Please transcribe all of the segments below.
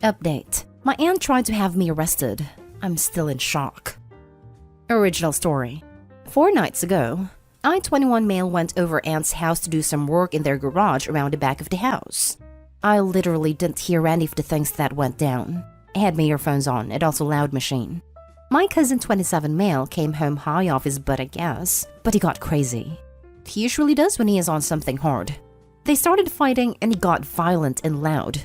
Update. My aunt tried to have me arrested. I'm still in shock. Original story. 4 nights ago, I, 21 male, went over aunt's house to do some work in their garage around the back of the house. I literally didn't hear any of the things that went down. I had my earphones on and also loud machine. My cousin, 27 male, came home high off his butt, I guess, but he got crazy. He usually does when he is on something hard. They started fighting and he got violent and loud.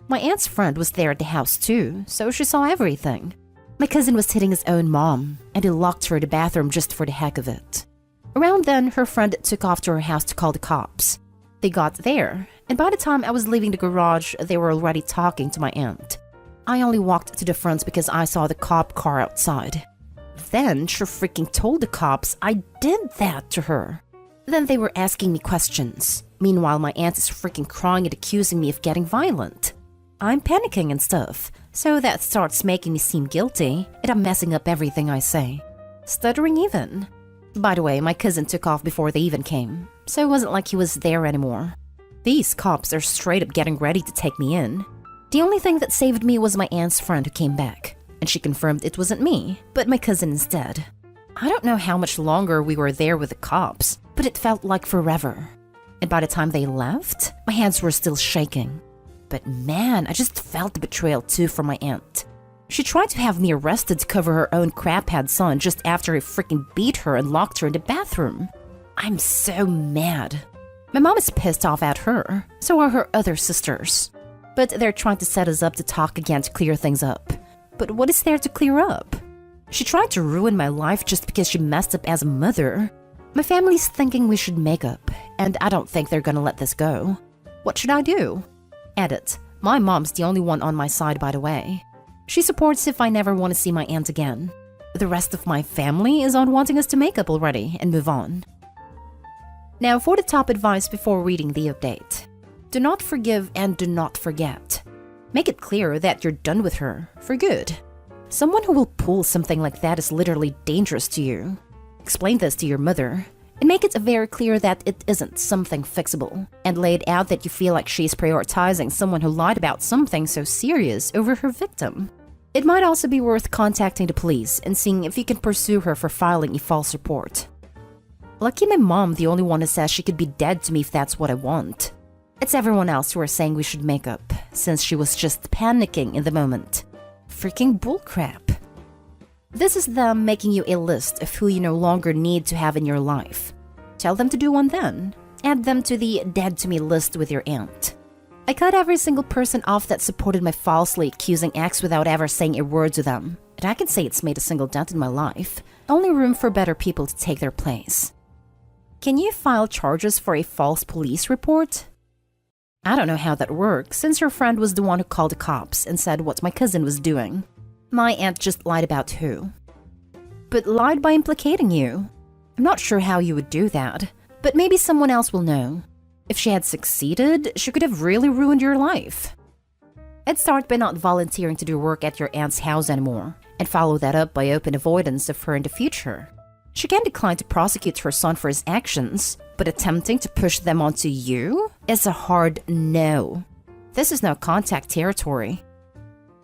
My aunt's friend was there at the house too, so she saw everything. My cousin was hitting his own mom, and he locked her in the bathroom just for the heck of it. Around then, her friend took off to her house to call the cops. They got there, and by the time I was leaving the garage, they were already talking to my aunt. I only walked to the front because I saw the cop car outside. Then she freaking told the cops I did that to her. Then they were asking me questions. Meanwhile, my aunt is freaking crying and accusing me of getting violent. I'm panicking and stuff, so that starts making me seem guilty, and I'm messing up everything I say. Stuttering even. By the way, my cousin took off before they even came, so it wasn't like he was there anymore. These cops are straight up getting ready to take me in. The only thing that saved me was my aunt's friend who came back, and she confirmed it wasn't me, but my cousin instead. I don't know how much longer we were there with the cops, but it felt like forever. And by the time they left, my hands were still shaking. But man, I just felt the betrayal too from my aunt. She tried to have me arrested to cover her own craphead son just after he freaking beat her and locked her in the bathroom. I'm so mad. My mom is pissed off at her, so are her other sisters. But they're trying to set us up to talk again to clear things up. But what is there to clear up? She tried to ruin my life just because she messed up as a mother. My family's thinking we should make up, and I don't think they're gonna let this go. What should I do? Edit. My mom's the only one on my side, by the way. She supports if I never want to see my aunt again. The rest of my family is on wanting us to make up already and move on. Now for the top advice before reading the update. Do not forgive and do not forget. Make it clear that you're done with her, for good. Someone who will pull something like that is literally dangerous to you. Explain this to your mother, and make it very clear that it isn't something fixable, and lay it out that you feel like she's prioritizing someone who lied about something so serious over her victim. It might also be worth contacting the police and seeing if you can pursue her for filing a false report. Lucky my mom, the only one who says she could be dead to me if that's what I want. It's everyone else who are saying we should make up, since she was just panicking in the moment. Freaking bullcrap. This is them making you a list of who you no longer need to have in your life. Tell them to do one then. Add them to the dead to me list with your aunt. I cut every single person off that supported my falsely accusing ex without ever saying a word to them. And I can say it's made a single dent in my life. Only room for better people to take their place. Can you file charges for a false police report? I don't know how that works, since her friend was the one who called the cops and said what my cousin was doing. My aunt just lied about who? But lied by implicating you. I'm not sure how you would do that, but maybe someone else will know. If she had succeeded, she could have really ruined your life. I'd start by not volunteering to do work at your aunt's house anymore, and follow that up by open avoidance of her in the future. She can decline to prosecute her son for his actions, but attempting to push them onto you is a hard no. This is no contact territory.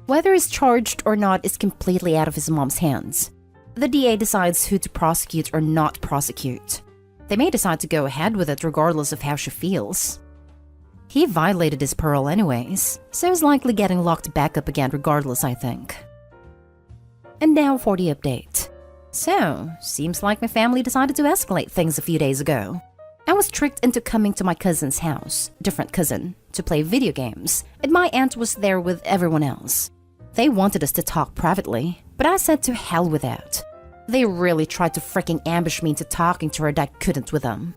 Whether he's charged or not is completely out of his mom's hands. The DA decides who to prosecute or not prosecute. They may decide to go ahead with it regardless of how she feels. He violated his parole anyways, so he's likely getting locked back up again regardless, I think. And now for the update. So, seems like my family decided to escalate things a few days ago. I was tricked into coming to my cousin's house, different cousin, to play video games, and my aunt was there with everyone else. They wanted us to talk privately, but I said to hell with that. They really tried to freaking ambush me into talking to her that I couldn't with them.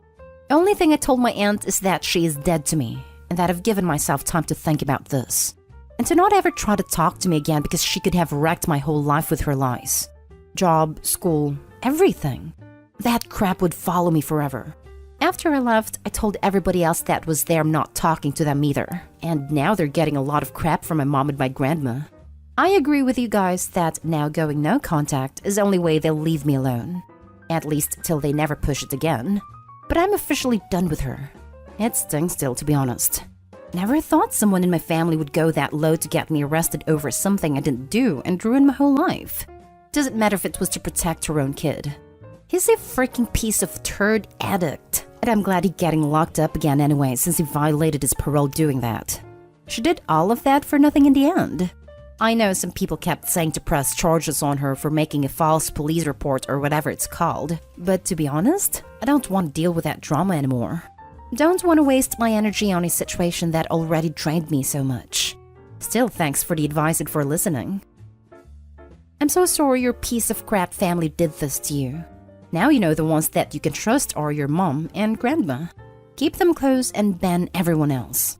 The only thing I told my aunt is that she is dead to me, and that I've given myself time to think about this. And to not ever try to talk to me again because she could have wrecked my whole life with her lies. Job, school, everything. That crap would follow me forever. After I left, I told everybody else that was there I'm not talking to them either. And now they're getting a lot of crap from my mom and my grandma. I agree with you guys that now going no contact is the only way they'll leave me alone. At least till they never push it again. But I'm officially done with her. It stings still, to be honest. Never thought someone in my family would go that low to get me arrested over something I didn't do and ruin my whole life. Doesn't matter if it was to protect her own kid. He's a freaking piece of turd addict, and I'm glad he's getting locked up again anyway since he violated his parole doing that. She did all of that for nothing in the end. I know some people kept saying to press charges on her for making a false police report or whatever it's called, but to be honest, I don't want to deal with that drama anymore. Don't want to waste my energy on a situation that already drained me so much. Still, thanks for the advice and for listening. I'm so sorry your piece of crap family did this to you. Now you know the ones that you can trust are your mom and grandma. Keep them close and ban everyone else.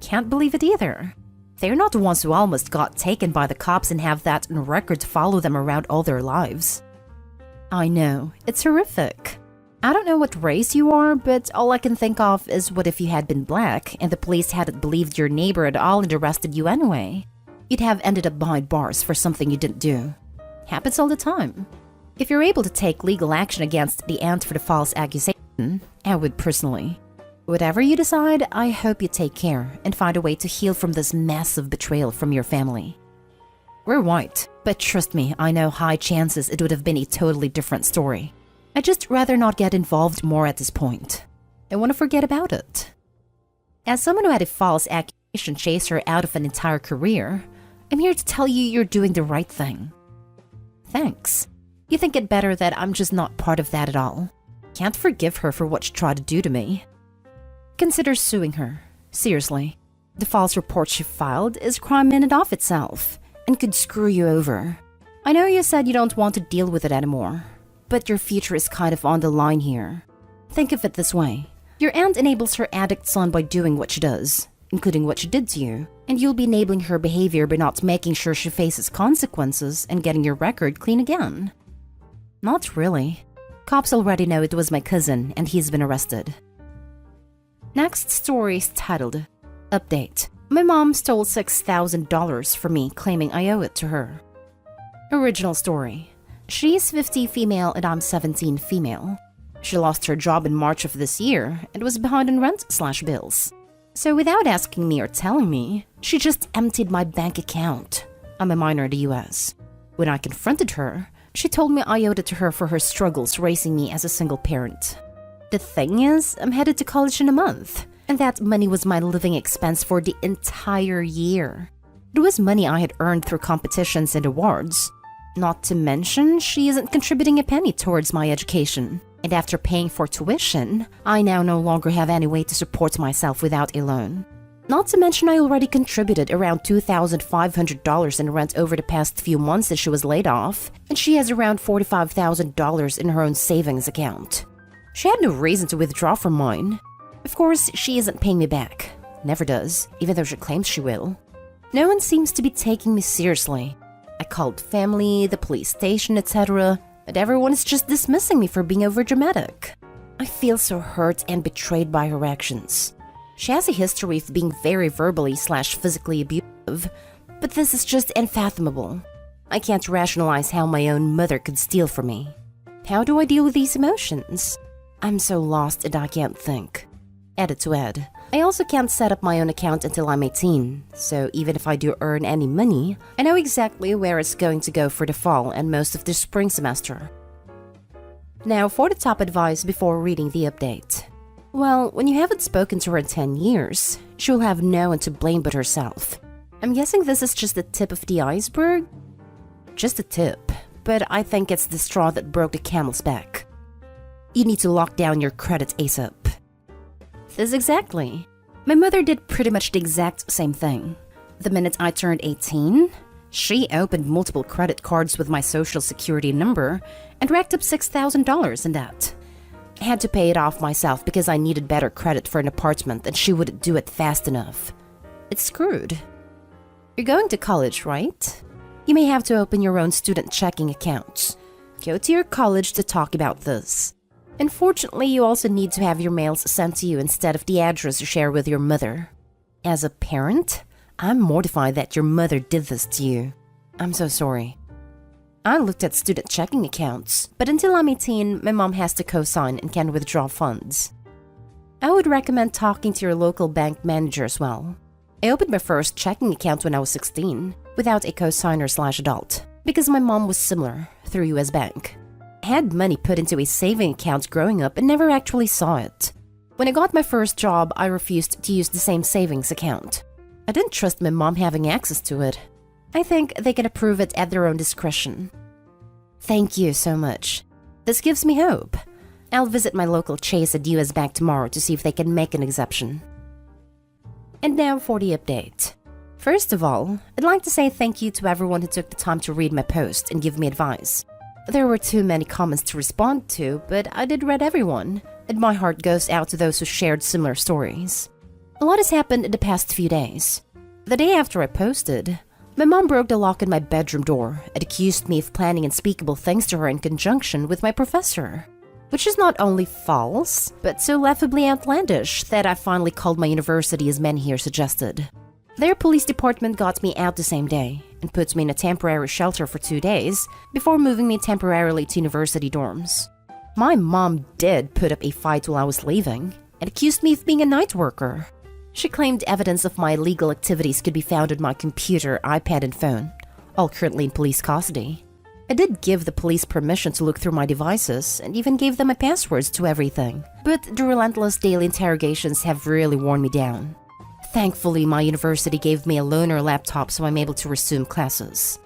Can't believe it either. They're not the ones who almost got taken by the cops and have that on record to follow them around all their lives. I know, it's horrific. I don't know what race you are, but all I can think of is what if you had been black and the police hadn't believed your neighbor at all and arrested you anyway? You'd have ended up behind bars for something you didn't do. Happens all the time. If you're able to take legal action against the aunt for the false accusation, I would personally. Whatever you decide, I hope you take care and find a way to heal from this massive betrayal from your family. We're white, but trust me, I know high chances it would have been a totally different story. I'd just rather not get involved more at this point. I want to forget about it. As someone who had a false accusation chase her out of an entire career, I'm here to tell you you're doing the right thing. Thanks. You think it better that I'm just not part of that at all. Can't forgive her for what she tried to do to me. Consider suing her. Seriously. The false report she filed is crime in and of itself, and could screw you over. I know you said you don't want to deal with it anymore, but your future is kind of on the line here. Think of it this way. Your aunt enables her addict son by doing what she does, including what she did to you, and you'll be enabling her behavior by not making sure she faces consequences and getting your record clean again. Not really. Cops already know it was my cousin, and he's been arrested. Next story is titled, Update. My mom stole $6,000 from me, claiming I owe it to her. Original story. She's 50 female and I'm 17 female. She lost her job in March of this year and was behind on rent/bills. So without asking me or telling me, she just emptied my bank account. I'm a minor in the US. When I confronted her, she told me I owed it to her for her struggles raising me as a single parent. The thing is, I'm headed to college in a month, and that money was my living expense for the entire year. It was money I had earned through competitions and awards. Not to mention, she isn't contributing a penny towards my education. And after paying for tuition, I now no longer have any way to support myself without a loan. Not to mention I already contributed around $2,500 in rent over the past few months since she was laid off, and she has around $45,000 in her own savings account. She had no reason to withdraw from mine. Of course, she isn't paying me back. Never does, even though she claims she will. No one seems to be taking me seriously. I called family, the police station, etc., but everyone is just dismissing me for being overdramatic. I feel so hurt and betrayed by her actions. She has a history of being very verbally/physically abusive, but this is just unfathomable. I can't rationalize how my own mother could steal from me. How do I deal with these emotions? I'm so lost and I can't think. Edit to Ed. I also can't set up my own account until I'm 18, so even if I do earn any money, I know exactly where it's going to go for the fall and most of the spring semester. Now for the top advice before reading the update. Well, when you haven't spoken to her in 10 years, she'll have no one to blame but herself. I'm guessing this is just the tip of the iceberg? Just a tip, but I think it's the straw that broke the camel's back. You need to lock down your credit ASAP. This exactly. My mother did pretty much the exact same thing. The minute I turned 18, she opened multiple credit cards with my social security number and racked up $6,000 in debt. I had to pay it off myself because I needed better credit for an apartment and she wouldn't do it fast enough. It's screwed. You're going to college, right? You may have to open your own student checking account. Go to your college to talk about this. Unfortunately, you also need to have your mails sent to you instead of the address you share with your mother. As a parent, I'm mortified that your mother did this to you. I'm so sorry. I looked at student checking accounts, but until I'm 18, my mom has to co-sign and can withdraw funds. I would recommend talking to your local bank manager as well. I opened my first checking account when I was 16, without a cosigner/adult, because my mom was similar, through US Bank. I had money put into a saving account growing up and never actually saw it. When I got my first job, I refused to use the same savings account. I didn't trust my mom having access to it. I think they can approve it at their own discretion. Thank you so much. This gives me hope. I'll visit my local Chase at US Bank tomorrow to see if they can make an exception. And now for the update. First of all, I'd like to say thank you to everyone who took the time to read my post and give me advice. There were too many comments to respond to, but I did read everyone, and my heart goes out to those who shared similar stories. A lot has happened in the past few days. The day after I posted, my mom broke the lock in my bedroom door and accused me of planning unspeakable things to her in conjunction with my professor. Which is not only false, but so laughably outlandish that I finally called my university as many here suggested. Their police department got me out the same day and put me in a temporary shelter for 2 days before moving me temporarily to university dorms. My mom did put up a fight while I was leaving and accused me of being a night worker. She claimed evidence of my illegal activities could be found on my computer, iPad, and phone, all currently in police custody. I did give the police permission to look through my devices and even gave them my passwords to everything, but the relentless daily interrogations have really worn me down. Thankfully, my university gave me a loaner laptop so I'm able to resume classes.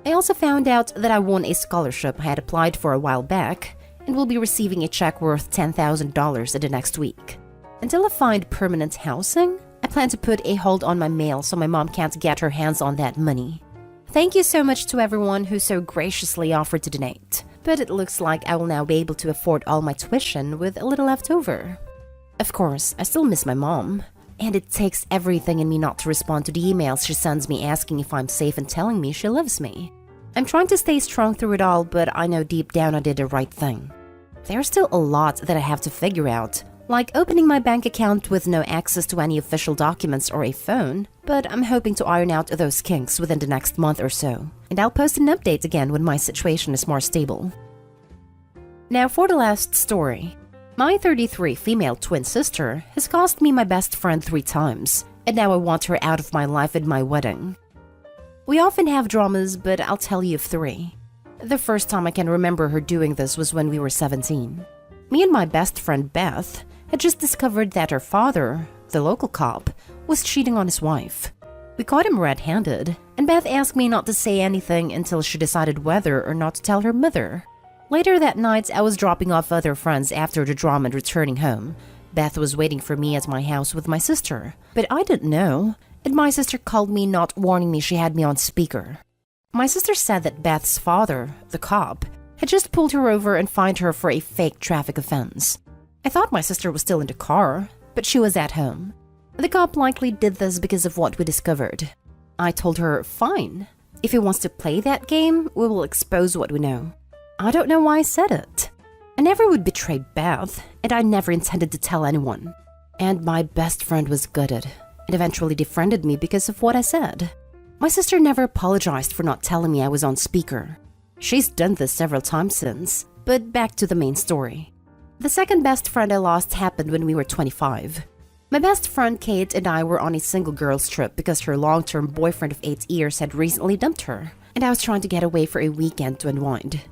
I also found out that I won a scholarship I had applied for a while back and will be receiving a check worth $10,000 in the next week. Until I find permanent housing, I plan to put a hold on my mail so my mom can't get her hands on that money. Thank you so much to everyone who so graciously offered to donate, but it looks like I will now be able to afford all my tuition with a little left over. Of course, I still miss my mom, and it takes everything in me not to respond to the emails she sends me asking if I'm safe and telling me she loves me. I'm trying to stay strong through it all, but I know deep down I did the right thing. There's still a lot that I have to figure out, like opening my bank account with no access to any official documents or a phone, but I'm hoping to iron out those kinks within the next month or so, and I'll post an update again when my situation is more stable. Now for the last story. My 33 female twin sister has cost me my best friend 3 times, and now I want her out of my life at my wedding. We often have dramas, but I'll tell you of 3. The first time I can remember her doing this was when we were 17. Me and my best friend Beth had just discovered that her father, the local cop, was cheating on his wife. We caught him red-handed, and Beth asked me not to say anything until she decided whether or not to tell her mother. Later that night, I was dropping off other friends after the drama and returning home. Beth was waiting for me at my house with my sister, but I didn't know, and my sister called me, not warning me she had me on speaker. My sister said that Beth's father, the cop, had just pulled her over and fined her for a fake traffic offense. I thought my sister was still in the car, but she was at home. The cop likely did this because of what we discovered. I told her, fine. If he wants to play that game, we will expose what we know. I don't know why I said it. I never would betray Beth, and I never intended to tell anyone. And my best friend was gutted, and eventually defriended me because of what I said. My sister never apologized for not telling me I was on speaker. She's done this several times since, but back to the main story. The second best friend I lost happened when we were 25. My best friend Kate and I were on a single girls trip because her long-term boyfriend of 8 years had recently dumped her, and I was trying to get away for a weekend to unwind.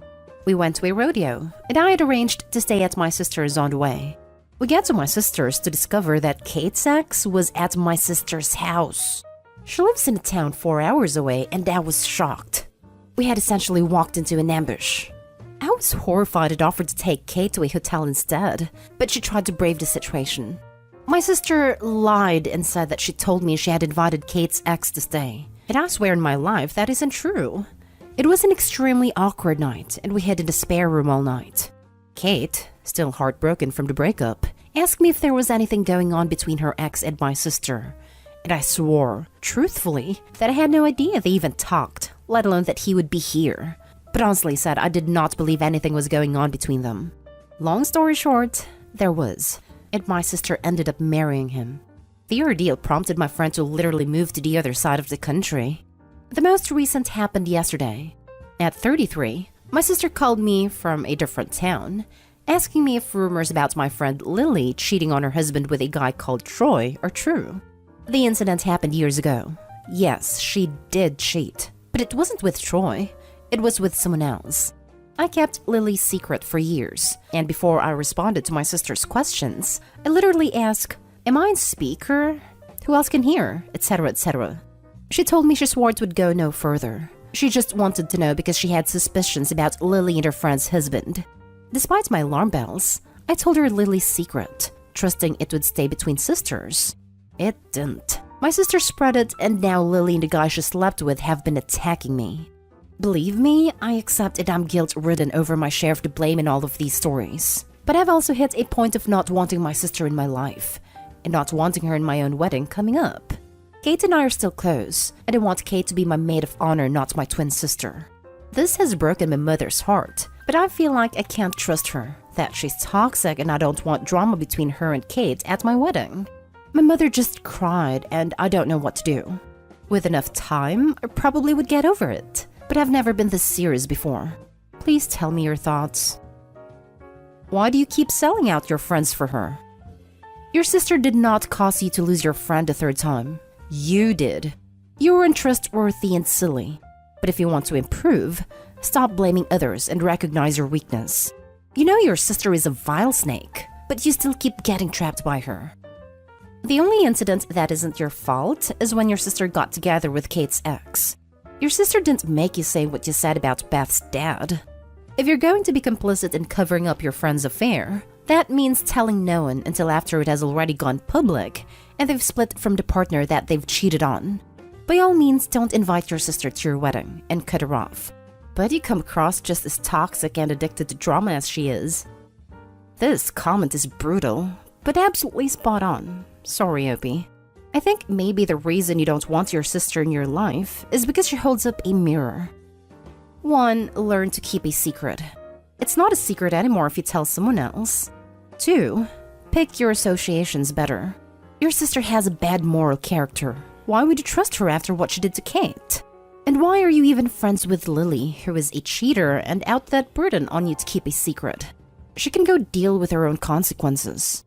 We went to a rodeo, and I had arranged to stay at my sister's on the way. We get to my sister's to discover that Kate's ex was at my sister's house. She lives in a town 4 hours away, and I was shocked. We had essentially walked into an ambush. I was horrified and offered to take Kate to a hotel instead, but she tried to brave the situation. My sister lied and said that she told me she had invited Kate's ex to stay, and I swear in my life that isn't true. It was an extremely awkward night, and we hid in the spare room all night. Kate, still heartbroken from the breakup, asked me if there was anything going on between her ex and my sister, and I swore, truthfully, that I had no idea they even talked, let alone that he would be here. But honestly said I did not believe anything was going on between them. Long story short, there was, and my sister ended up marrying him. The ordeal prompted my friend to literally move to the other side of the country. The most recent happened yesterday. At 33, my sister called me from a different town, asking me if rumors about my friend Lily cheating on her husband with a guy called Troy are true. The incident happened years ago. Yes, she did cheat, but it wasn't with Troy. It was with someone else. I kept Lily's secret for years, and before I responded to my sister's questions, I literally asked, "Am I on speaker? Who else can hear?" etc., etc. She told me she swore it would go no further. She just wanted to know because she had suspicions about Lily and her friend's husband. Despite my alarm bells, I told her Lily's secret, trusting it would stay between sisters. It didn't. My sister spread it, and now Lily and the guy she slept with have been attacking me. Believe me, I accept it. I'm guilt-ridden over my share of the blame in all of these stories. But I've also hit a point of not wanting my sister in my life, and not wanting her in my own wedding coming up. Kate and I are still close, and I want Kate to be my maid of honor, not my twin sister. This has broken my mother's heart, but I feel like I can't trust her, that she's toxic, and I don't want drama between her and Kate at my wedding. My mother just cried, and I don't know what to do. With enough time, I probably would get over it, but I've never been this serious before. Please tell me your thoughts. Why do you keep selling out your friends for her? Your sister did not cause you to lose your friend a third time. You did. You were untrustworthy and silly. But if you want to improve, stop blaming others and recognize your weakness. You know your sister is a vile snake, but you still keep getting trapped by her. The only incident that isn't your fault is when your sister got together with Kate's ex. Your sister didn't make you say what you said about Beth's dad. If you're going to be complicit in covering up your friend's affair, that means telling no one until after it has already gone public and they've split from the partner that they've cheated on. By all means, don't invite your sister to your wedding and cut her off. But you come across just as toxic and addicted to drama as she is. This comment is brutal, but absolutely spot on. Sorry, Opie. I think maybe the reason you don't want your sister in your life is because she holds up a mirror. 1. Learn to keep a secret. It's not a secret anymore if you tell someone else. 2. Pick your associations better. Your sister has a bad moral character. Why would you trust her after what she did to Kate? And why are you even friends with Lily, who is a cheater and out that burden on you to keep a secret? She can go deal with her own consequences.